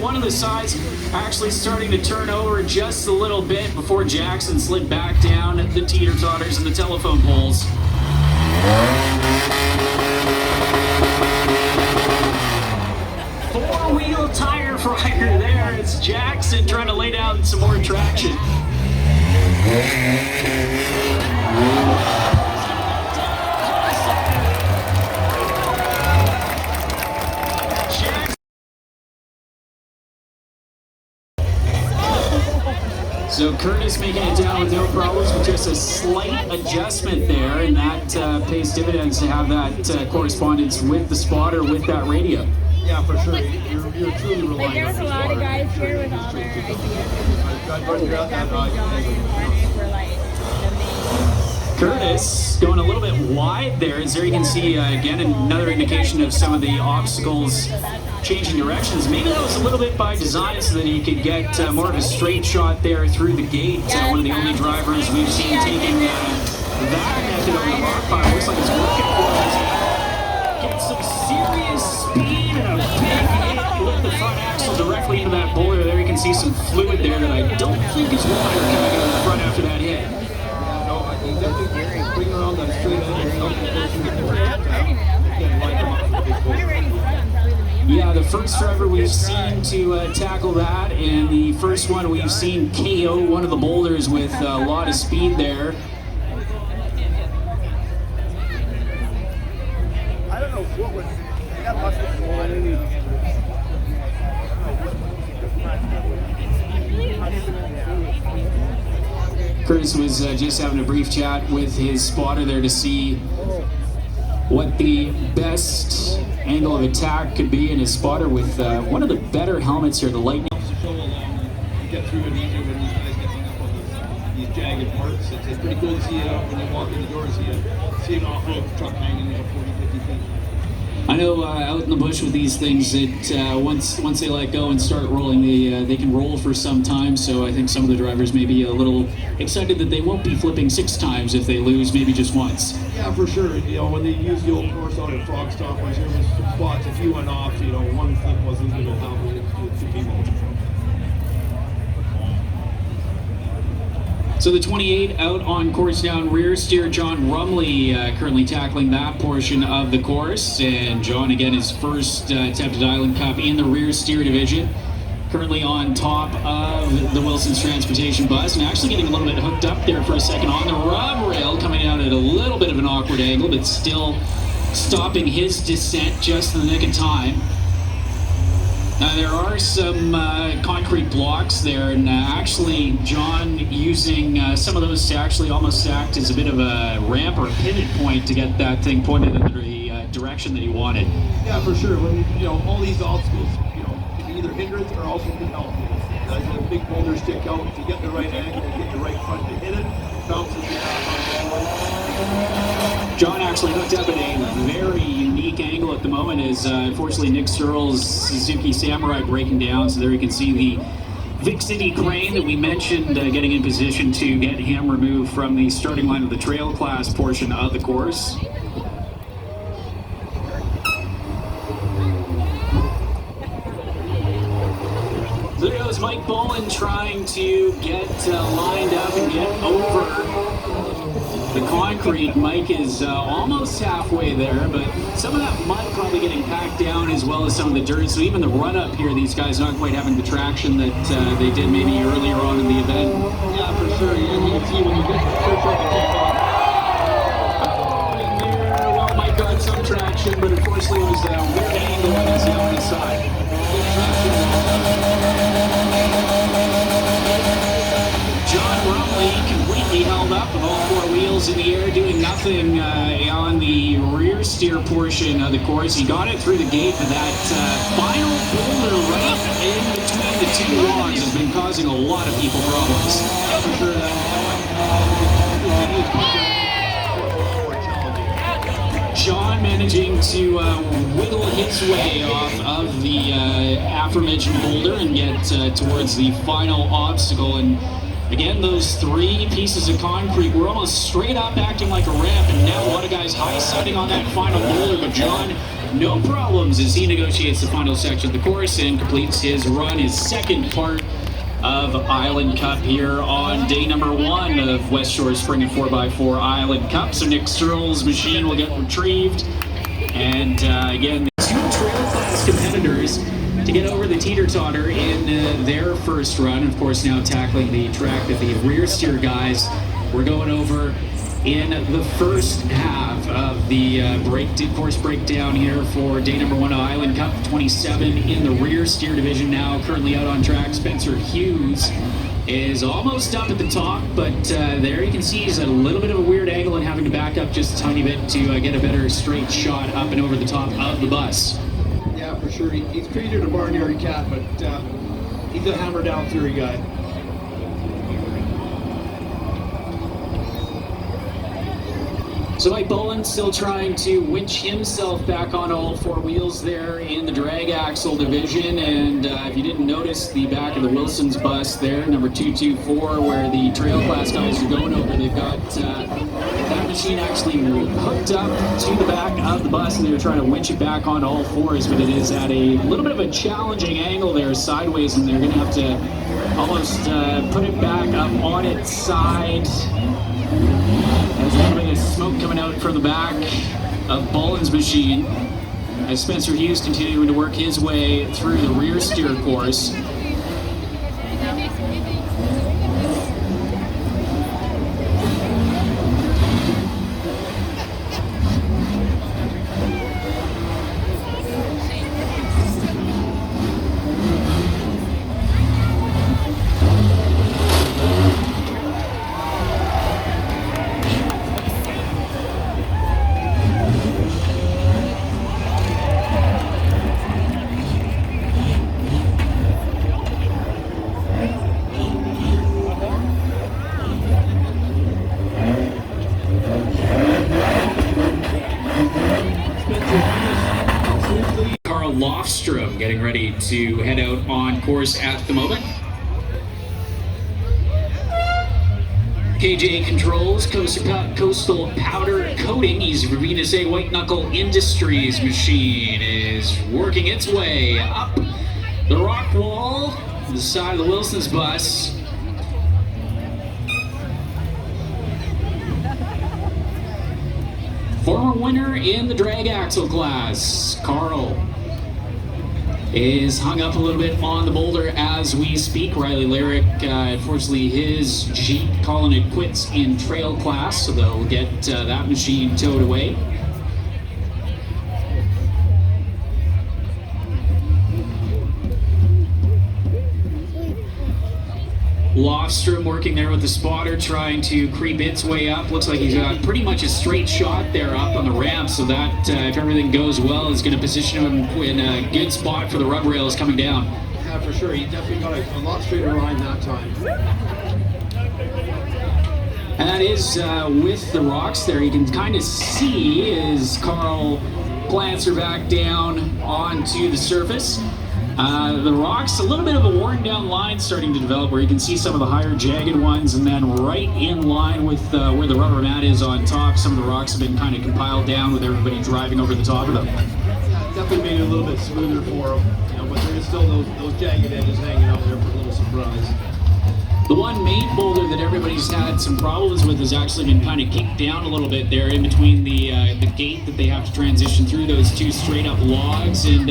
one of the sides actually starting to turn over just a little bit before Jackson slid back down the teeter-totters and the telephone poles. Four-wheel tire fryer there. It's Jackson trying to lay down some more traction. So Curtis making it down with no problems, with just a slight adjustment there, and that pays dividends to have that correspondence with the spotter with that radio. Yeah, for sure. You're truly relying on the spotter. There's a lot of guys here with all their ideas. Curtis going a little bit wide there, as there you can see again another indication of some of the obstacles changing directions. Maybe that was a little bit by design so that he could get more of a straight shot there through the gate. One of the only drivers we've seen taking that method on the rock pile. Looks like it's working for us. Gets some serious speed and a big hit with the front axle directly into that boulder. There you can see some fluid there that I don't think is water coming out of the front after that hit. Bring around that straight edge. Yeah, the first driver we've seen to tackle that, and the first one we've seen KO one of the boulders with a lot of speed there. I don't know what was that must have been. Curtis was just having a brief chat with his spotter there to see what the best angle of attack could be in his spotter with one of the better helmets here, the Lightning. You get through it easier when these guys get hung up on these jagged parts. It's pretty cool to see it when you walk in the door, see an off-road truck hanging there 40, 50 feet. I know out in the bush with these things, that once they let go and start rolling, they can roll for some time. So I think some of the drivers may be a little excited that they won't be flipping 6 times if they lose, maybe just once. Yeah, for sure. You know, when they use the old course out at Frogstop, there was some spots, if you went off, you know, one flip wasn't going to help to people. So the 28 out on course down rear steer, John Rumley currently tackling that portion of the course. And John, again, his first attempt at Island Cup in the rear steer division. Currently on top of the Wilson's Transportation bus, and actually getting a little bit hooked up there for a second on the rub rail, coming out at a little bit of an awkward angle, but still stopping his descent just in the nick of time. There are some concrete blocks there, and actually John using some of those to actually almost act as a bit of a ramp or a pivot point to get that thing pointed in the direction that he wanted. Yeah, for sure. When you know all these obstacles, you know, can be either hindrance or also can help. As the big boulders stick out, if you get the right angle, get the right front to hit it, bounces the John actually hooked up at a very unique angle at the moment, is unfortunately Nick Searle's Suzuki Samurai breaking down. So there you can see the Vic City crane that we mentioned getting in position to get him removed from the starting line of the trail class portion of the course. There goes Mike Bowen trying to get lined up and get over the concrete. Mike is almost halfway there, but some of that mud probably getting packed down as well as some of the dirt. So even the run up here, these guys not quite having the traction that they did maybe earlier on in the event. Yeah, for sure. You can see when you get the first one to take off. Well, Mike got some traction, but unfortunately it was a weird angle on his side. John Rumley completely held up with all 4 wheels in the air, doing nothing on the rear steer portion of the course. He got it through the gate, but that final boulder right in between the 2 logs has been causing a lot of people problems. For sure, John managing to wiggle his way off of the aforementioned boulder and get towards the final obstacle. And again, those 3 pieces of concrete were almost straight up acting like a ramp, and now a lot of guys high-siding on that final boulder, but John no problems as he negotiates the final section of the course and completes his run, his second part of Island Cup here on day number 1 of West Shore Spring and 4x4 Island Cup. So Nick Stroll's machine will get retrieved. And again, 2 trail class competitors to get over the teeter-totter in their first run. Of course, now tackling the track that the rear steer guys were going over in the first half of the course breakdown here for day number 1 of Island Cup. 27 in the rear steer division now, currently out on track. Spencer Hughes is almost up at the top, but there you can see he's at a little bit of a weird angle and having to back up just a tiny bit to get a better straight shot up and over the top of the bus. Yeah, for sure. He's created a barnyard cat, but he's a hammer down theory guy. So Mike Boland still trying to winch himself back on all 4 wheels there in the drag axle division. And if you didn't notice, the back of the Wilson's bus there, number 224, where the trail class guys are going over, they've got that machine actually hooked up to the back of the bus, and they're trying to winch it back on all 4s, but it is at a little bit of a challenging angle there sideways, and they're going to have to almost put it back up on its side. There's a little bit of smoke coming out from the back of Boland's machine as Spencer Hughes continuing to work his way through the rear steer course. Lofstrom getting ready to head out on course at the moment. KJ Controls, Coastal Powder Coating, he's Venus A White Knuckle Industries machine is working its way up the rock wall, the side of the Wilson's bus. Former winner in the drag axle class, Carl, is hung up a little bit on the boulder as we speak. Riley Lyric, unfortunately his Jeep calling it quits in trail class, so they'll get that machine towed away. Lofstrom working there with the spotter, trying to creep its way up. Looks like he's got pretty much a straight shot there up on the ramp, so that, if everything goes well, is going to position him in a good spot for the rub rails coming down. Yeah, for sure. He definitely got a lot straighter line that time. And that is with the rocks there. You can kind of see as Carl plants her back down onto the surface. The rocks, a little bit of a worn down line starting to develop where you can see some of the higher jagged ones, and then right in line with where the rubber mat is on top, some of the rocks have been kind of compiled down with everybody driving over the top of them. Yeah, definitely made it a little bit smoother for them, but there is still those jagged edges hanging out there for a little surprise. The one main boulder that everybody's had some problems with has actually been kind of kicked down a little bit there in between the gate that they have to transition through, those 2 straight up logs, and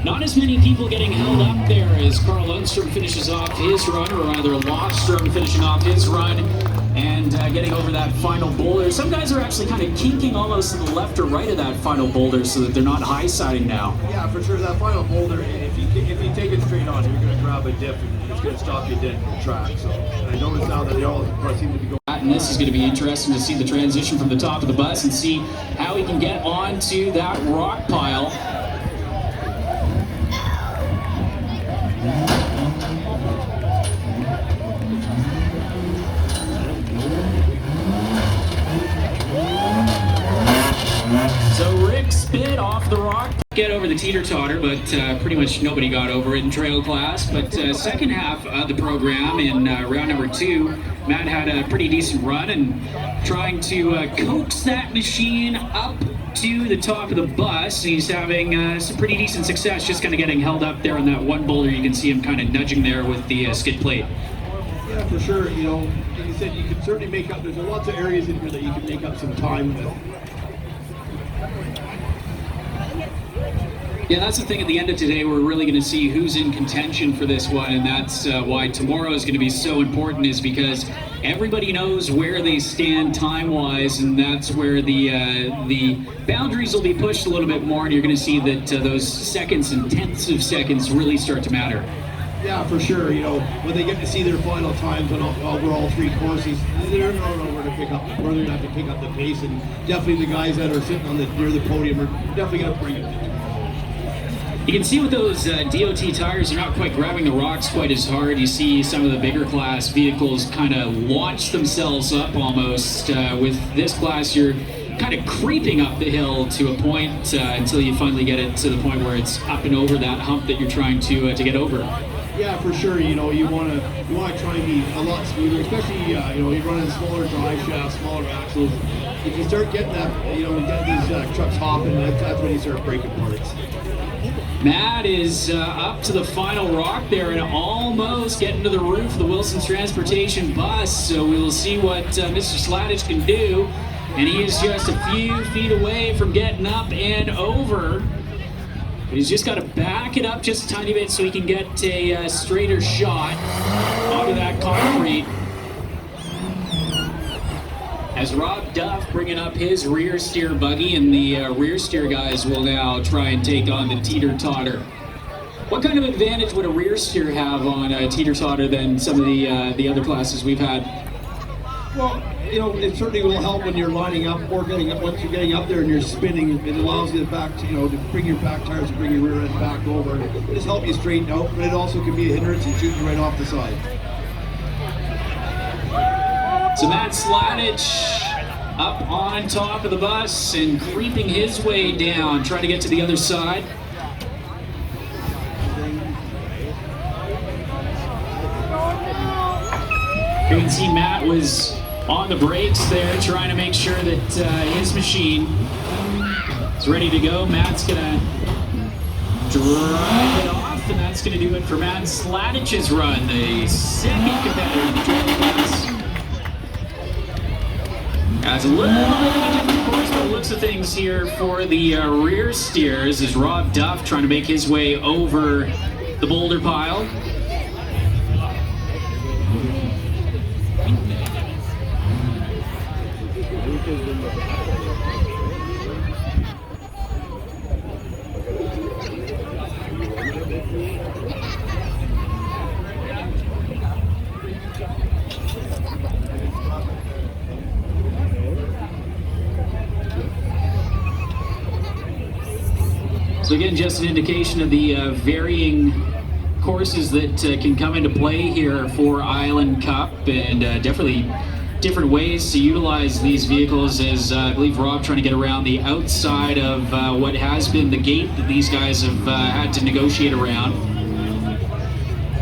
not as many people getting held up there as Carl Lundstrom finishes off his run, or rather Lofstrom finishing off his run and getting over that final boulder. Some guys are actually kind of kinking almost to the left or right of that final boulder so that they're not high-siding now. Yeah, for sure. That final boulder, if you take it straight on, you're going to grab a dip and it's going to stop you dead in the track. So, and I noticed now that they all seem to be going. And this is going to be interesting to see the transition from the top of the bus and see how he can get onto that rock pile. So Rick bit off the rock. Get over the teeter-totter, but pretty much nobody got over it in trail class. But second half of the program in round number 2, Matt had a pretty decent run and trying to coax that machine up to the top of the bus. He's having some pretty decent success, just kind of getting held up there on that one boulder. You can see him kind of nudging there with the skid plate. Yeah, for sure. You know, like you said, you can certainly make up. There's lots of areas in here that you can make up some time with. Yeah, that's the thing at the end of today. We're really going to see who's in contention for this one, and that's why tomorrow is going to be so important, is because everybody knows where they stand time-wise, and that's where the boundaries will be pushed a little bit more, and you're going to see that those seconds and tenths of seconds really start to matter. Yeah, for sure. You know, when they get to see their final times on over all 3 courses, they're going to know where to pick up, where they're going to have to pick up the pace, and definitely the guys that are sitting on near the podium are definitely going to bring it. You can see with those DOT tires, they're not quite grabbing the rocks quite as hard. You see some of the bigger class vehicles kind of launch themselves up almost. With this class, you're kind of creeping up the hill to a point until you finally get it to the point where it's up and over that hump that you're trying to get over. Yeah, for sure. You know, you want to try and be a lot smoother, especially you know, you're running smaller drive shafts, smaller axles. If you start getting that, you know, get these trucks hopping, that's when you start breaking parts. Matt is up to the final rock there and almost getting to the roof of the Wilson's Transportation bus. So we will see what Mr. Sladich can do. And he is just a few feet away from getting up and over. But he's just got to back it up just a tiny bit so he can get a straighter shot onto that concrete. As Rob Duff bringing up his rear steer buggy, and the rear steer guys will now try and take on the teeter-totter. What kind of advantage would a rear steer have on a teeter-totter than some of the other classes we've had? Well, you know, it certainly will help when you're lining up or getting up. Once you're getting up there and you're spinning, it allows you to bring your back tires, to bring your rear end back over. It just help you straighten out, but it also can be a hindrance and shoot you right off the side. So Matt Sladich up on top of the bus and creeping his way down, trying to get to the other side. You can see Matt was on the brakes there, trying to make sure that his machine is ready to go. Matt's gonna drive it off, and that's gonna do it for Matt Sladich's run, the second competitor in the trail class. That's a little bit of a different course by the looks of things here for the rear steers, as Rob Duff trying to make his way over the boulder pile. So again, just an indication of the varying courses that can come into play here for Island Cup, and definitely different ways to utilize these vehicles, as I believe Rob trying to get around the outside of what has been the gate that these guys have had to negotiate around.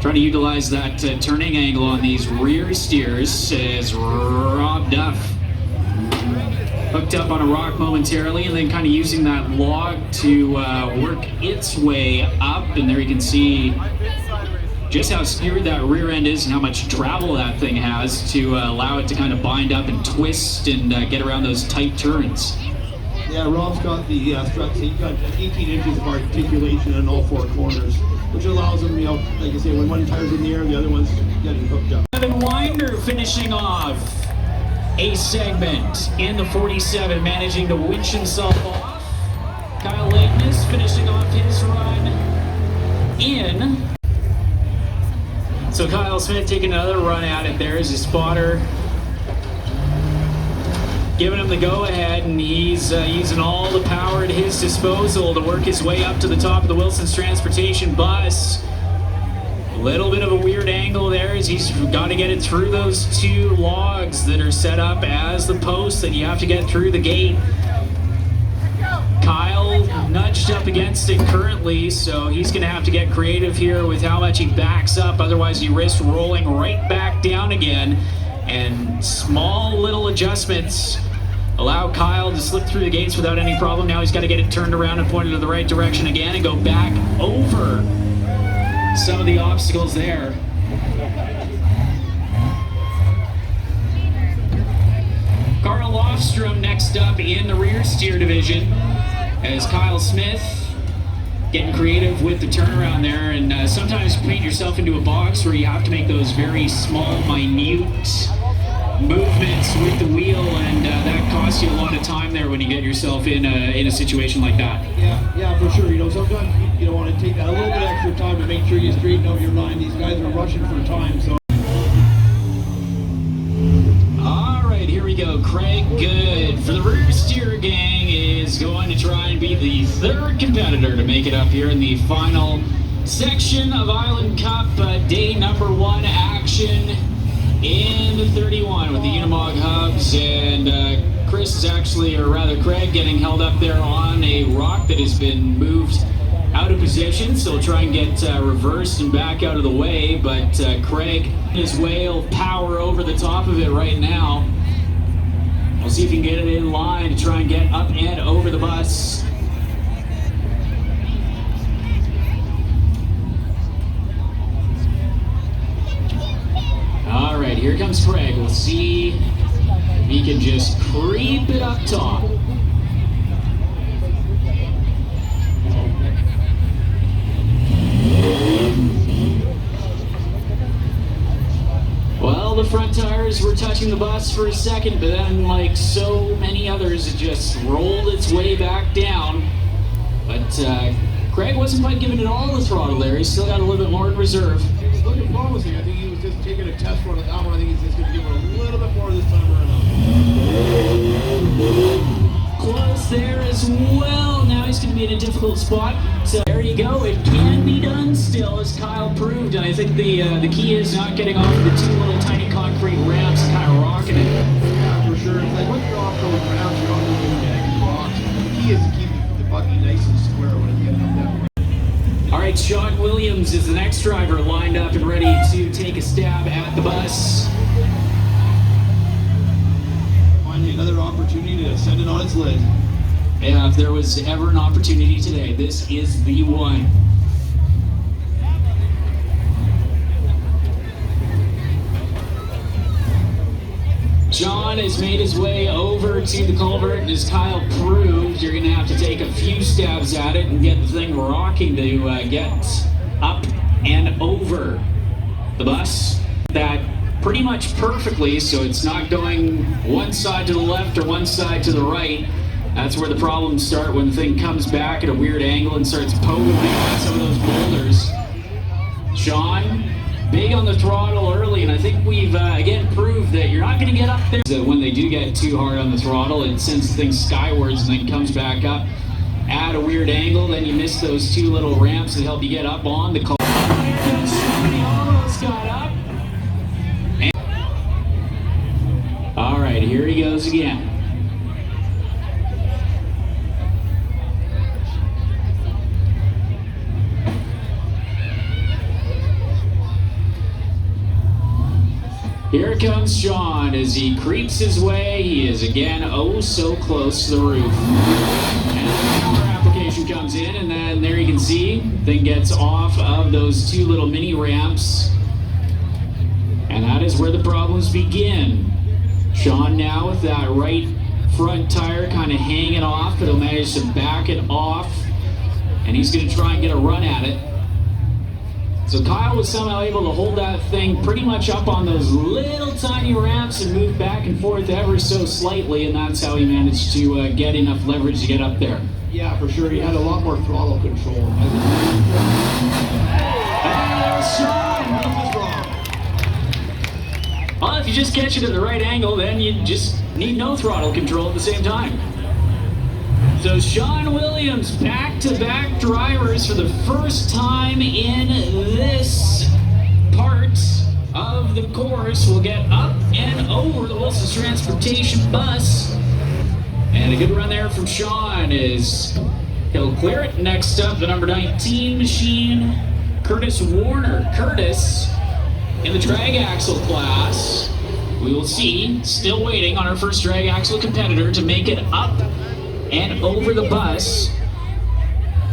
Trying to utilize that turning angle on these rear steers, as Rob Duff hooked up on a rock momentarily, and then kind of using that log to work its way up. And there you can see just how skewered that rear end is and how much travel that thing has to allow it to kind of bind up and twist and get around those tight turns. Yeah, Rob's got the struts. He's got 18 inches of articulation on all 4 corners, which allows him, you know, like I say, when one tire's in the air, the other one's getting hooked up. Evan Winder finishing off a segment in the 47, managing to winch himself off. Kyle Lakeness finishing off his run in. So Kyle Smith taking another run at it there as his spotter, giving him the go-ahead, and he's using all the power at his disposal to work his way up to the top of the Wilson's Transportation bus. A little bit of a weird angle there, as he's got to get it through those 2 logs that are set up as the posts that you have to get through the gate. Kyle nudged up against it currently, so he's going to have to get creative here with how much he backs up. Otherwise, he risks rolling right back down again. And small little adjustments allow Kyle to slip through the gates without any problem. Now he's got to get it turned around and pointed in the right direction again and go back over some of the obstacles there. Carl Lofstrom next up in the rear steer division as Kyle Smith getting creative with the turnaround there. And sometimes you paint yourself into a box where you have to make those very small, minute movements with the wheel, and that costs you a lot of time there when you get yourself in a situation like that. Yeah, for sure. Sometimes you want to take that a little bit extra time to make sure you straighten out your line. These guys are rushing for time, so. All right, here we go. Craig Good for the rear steer gang is going to try and be the third competitor to make it up here in the final section of Island Cup day number 1 action in the 31 with the Unimog hubs. And Chris is actually, or rather Craig, getting held up there on a rock that has been moved out of position, so he'll try and get reversed and back out of the way. But Craig, his whale power over the top of it right now. We'll see if he can get it in line to try and get up and over the bus. All right, here comes Craig. We'll see if he can just creep it up top. Well, the front tires were touching the bus for a second, but then, like so many others, it just rolled its way back down. But Craig wasn't quite giving it all the throttle there. He still got a little bit more in reserve. It's looking promising. I think he was just taking a test run at that one. I think he's just going to give it a little bit more this time around. Close there as well. Now he's going to be in a difficult spot. So there you go. It can be done still, as Kyle proved. And I think the key is not getting off the 2 little tiny concrete ramps and kind of rocking it. Yeah, for sure. It's like once you're off those ramps, you're on those negative rocks. The key is to keep the buggy nice and square when it's getting up that way. All right, Sean Williams is the next driver lined up and ready to take a stab at the bus. Finally, another opportunity to send it on its lid. Yeah, if there was ever an opportunity today, this is the one. John has made his way over to the culvert, and as Kyle proved, you're going to have to take a few stabs at it and get the thing rocking to get up and over the bus. That pretty much perfectly, so it's not going one side to the left or one side to the right. That's where the problems start, when the thing comes back at a weird angle and starts poking at some of those boulders. Sean, big on the throttle early, and I think we've again proved that you're not going to get up there. So when they do get too hard on the throttle, it sends the thing skywards and then comes back up at a weird angle. Then you miss those 2 little ramps that help you get up on the car. Almost got up. All right, here he goes again. Here comes Sean as he creeps his way. He is again oh so close to the roof. And the power application comes in, and then there you can see, thing gets off of those 2 little mini ramps. And that is where the problems begin. Sean now with that right front tire kind of hanging off, but he'll manage to back it off. And he's going to try and get a run at it. So Kyle was somehow able to hold that thing pretty much up on those little tiny ramps and move back and forth ever so slightly, and that's how he managed to get enough leverage to get up there. Yeah, for sure. He had a lot more throttle control. Well, if you just catch it at the right angle, then you just need no throttle control at the same time. So Sean Williams, back-to-back drivers for the first time in this part of the course, will get up and over the Wilson's Transportation bus. And a good run there from Sean is he'll clear it. Next up, the number 19 machine, Curtis Warner. Curtis in the drag axle class. We will see, still waiting on our first drag axle competitor to make it up and over the bus.